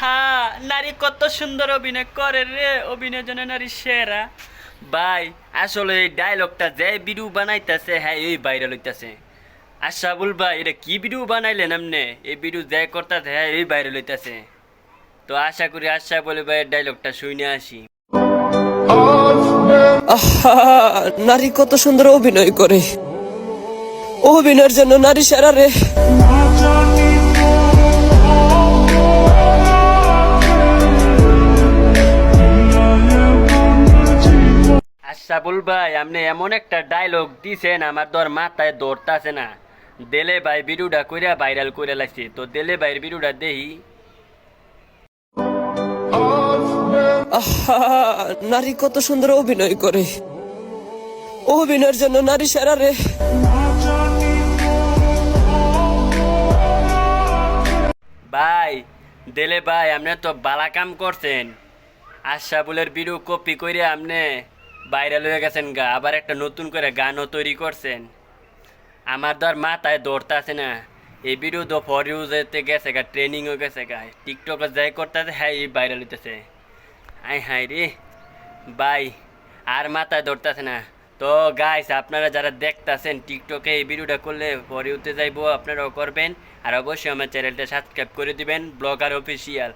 হ্যাঁ, নারী কত সুন্দর অভিনয় করে রে, অভিনয় জন্য নারী সেরা। ভাই, আসলে এই ডায়লগটা যে ভিডিও বানাইতেছে হ্যাঁ এই ভাইরাল হইতাছে। আশাবুল ভাই, এটা কি ভিডিও বানাইলেন আপনি? এই ভিডিও যে করতেছে হ্যাঁ এই ভাইরাল হইতাছে। তো আশা করি আশাবুল ভাইয়ের ডায়লগটা শুনে আসি। আহা, নারী কত সুন্দর অভিনয় করে। অভিনয়ের জন্য নারী সেরা রে। আশাবুল ভাই, আপনি এমন একটা ডায়লগ দিছেন আমার তোর মাথায় ধরতাছে না। দেলে ভাই ভিডিওটা কইরা ভাইরাল করে লাগছে, তো দেলে ভাইয়ের ভিডিওটা দেহি। আহা, নারী কত সুন্দর অভিনয় করে। অভিনয়ের জন্য নারী সেরা রে। ভাই, দেলে ভাই, আপনি তো বালা কাম করছেন। আশাবুলের ভিডিও কপি করে আপনি ভাইরাল হয়ে গেছেন গা, আবার একটা নতুন করে গানও তৈরি করছেন। আমার তো আর মাথায় ধরতে আছে না। এই ভিডিও তো ফর ইউজেতে গেছে গা, ট্রেনিং হয়ে গেছে গা, টিকটকে যাই করতেছে হ্যাঁ এই ভাইরাল হইতেছে। আই হাই রে ভাই, আর মাথায় ধরতেছে না। তো গাইস, আপনারা যারা দেখতাছেন টিকটকে এই ভিডিওটা করলে পরে উঠতে যাইবো, আপনারাও করবেন। আর অবশ্যই আমার চ্যানেলটা সাবস্ক্রাইব করে দিবেন, ব্লগার অফিসিয়াল।